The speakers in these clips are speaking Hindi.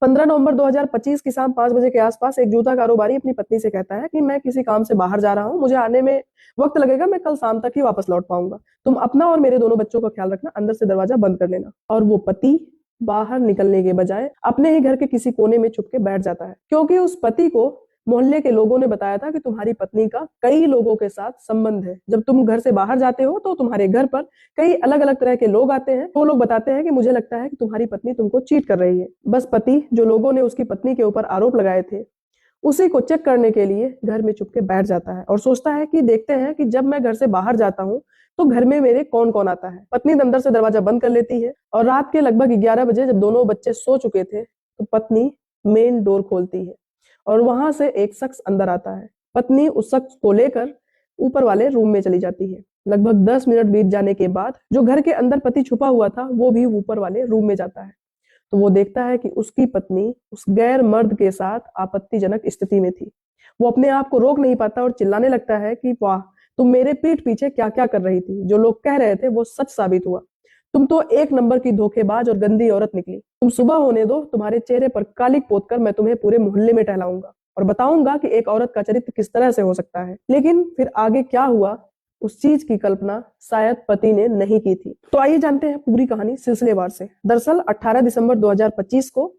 15 नवंबर 2025 की शाम 5 बजे के आसपास एक जूता कारोबारी अपनी पत्नी से कहता है कि मैं किसी काम से बाहर जा रहा हूँ, मुझे आने में वक्त लगेगा, मैं कल शाम तक ही वापस लौट पाऊंगा। तुम अपना और मेरे दोनों बच्चों का ख्याल रखना, अंदर से दरवाजा बंद कर लेना। और वो पति बाहर निकलने के बजाय अपने ही घर के किसी कोने में छुप के बैठ जाता है, क्योंकि उस पति को मोहल्ले के लोगों ने बताया था कि तुम्हारी पत्नी का कई लोगों के साथ संबंध है। जब तुम घर से बाहर जाते हो तो तुम्हारे घर पर कई अलग अलग तरह के लोग आते हैं। वो लोग बताते हैं कि मुझे लगता है कि तुम्हारी पत्नी तुमको चीट कर रही है। बस पति, जो लोगों ने उसकी पत्नी के ऊपर आरोप लगाए थे, उसी को चेक करने के लिए घर में चुपके बैठ जाता है और सोचता है कि देखते हैं कि जब मैं घर से बाहर जाता हूँ तो घर में मेरे कौन कौन आता है। पत्नी अंदर से दरवाजा बंद कर लेती है और रात के लगभग 11 बजे जब दोनों बच्चे सो चुके थे तो पत्नी मेन डोर खोलती है और वहां से एक शख्स अंदर आता है। पत्नी उस शख्स को लेकर ऊपर वाले रूम में चली जाती है। लगभग 10 मिनट बीत जाने के बाद जो घर के अंदर पति छुपा हुआ था वो भी ऊपर वाले रूम में जाता है, तो वो देखता है कि उसकी पत्नी उस गैर मर्द के साथ आपत्तिजनक स्थिति में थी। वो अपने आप को रोक नहीं पाता और चिल्लाने लगता है कि वाह, तुम मेरे पीठ पीछे क्या क्या कर रही थी। जो लोग कह रहे थे वो सच साबित हुआ। तुम तो एक नंबर की धोखेबाज और गंदी औरत निकली। तुम सुबह होने दो, तुम्हारे चेहरे पर कालिक पोत कर मैं तुम्हें पूरे मोहल्ले में टहलाऊंगा और बताऊंगा कि एक औरत का चरित्र किस तरह से हो सकता है। लेकिन फिर आगे क्या हुआ, उस चीज की कल्पना शायद पति ने नहीं की थी। तो आइए जानते हैं पूरी कहानी सिलसिलेवार से। दरअसल 18 दिसंबर 2025 को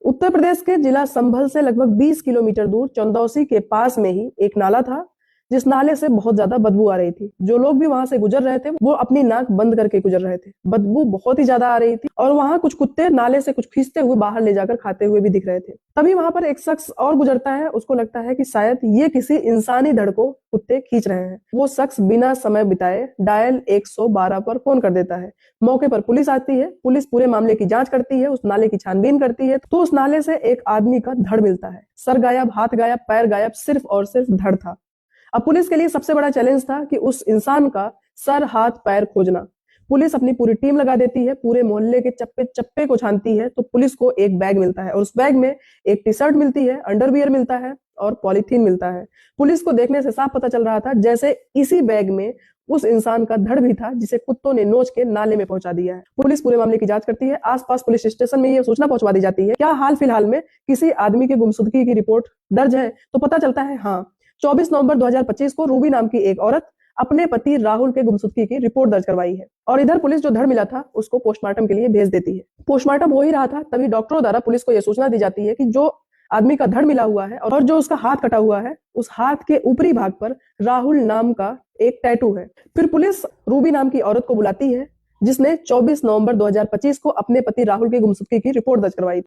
उत्तर प्रदेश के जिला संभल से लगभग 20 किलोमीटर दूर चंदौसी के पास में ही एक नाला था, जिस नाले से बहुत ज्यादा बदबू आ रही थी। जो लोग भी वहां से गुजर रहे थे वो अपनी नाक बंद करके गुजर रहे थे। बदबू बहुत ही ज्यादा आ रही थी और वहां कुछ कुत्ते नाले से कुछ खींचते हुए बाहर ले जाकर खाते हुए भी दिख रहे थे। तभी वहां पर एक शख्स और गुजरता है। उसको लगता है कि शायद ये किसी इंसानी धड़ को कुत्ते खींच रहे हैं। वो शख्स बिना समय बिताए डायल 112 पर फोन कर देता है। मौके पर पुलिस आती है। पुलिस पूरे मामले की जांच करती है, उस नाले की छानबीन करती है, तो उस नाले से एक आदमी का धड़ मिलता है। सर गायब, हाथ गायब, पैर गायब, सिर्फ और सिर्फ धड़ था। अब पुलिस के लिए सबसे बड़ा चैलेंज था कि उस इंसान का सर, हाथ, पैर खोजना। पुलिस अपनी पूरी टीम लगा देती है, पूरे मोहल्ले के चप्पे चप्पे को छानती है। तो पुलिस को एक बैग मिलता है और उस बैग में एक टी शर्ट मिलती है, अंडरवियर मिलता है और पॉलीथीन मिलता है। पुलिस को देखने से साफ पता चल रहा था जैसे इसी बैग में उस इंसान का धड़ भी था, जिसे कुत्तों ने नोच के नाले में पहुंचा दिया है। पुलिस पूरे मामले की जांच करती है। आसपास पुलिस स्टेशन में यह सूचना पहुंचवा दी जाती है क्या हाल फिलहाल में किसी आदमी की गुमशुदगी की रिपोर्ट दर्ज है। तो पता चलता है हाँ, 24 नवंबर 2025 को रूबी नाम की एक औरत अपने पति राहुल के गुमशुदगी की रिपोर्ट दर्ज करवाई है। और इधर पुलिस जो धड़ मिला था उसको पोस्टमार्टम के लिए भेज देती है। पोस्टमार्टम हो ही रहा था तभी डॉक्टरों द्वारा पुलिस को यह सूचना दी जाती है कि जो आदमी का धड़ मिला हुआ है और जो उसका हाथ कटा हुआ है, उस हाथ के ऊपरी भाग पर राहुल नाम का एक टैटू है। फिर पुलिस रूबी नाम की औरत को बुलाती है, जिसने 24 नवंबर 2025 को अपने पति राहुल की गुमशुदगी की रिपोर्ट दर्ज करवाई।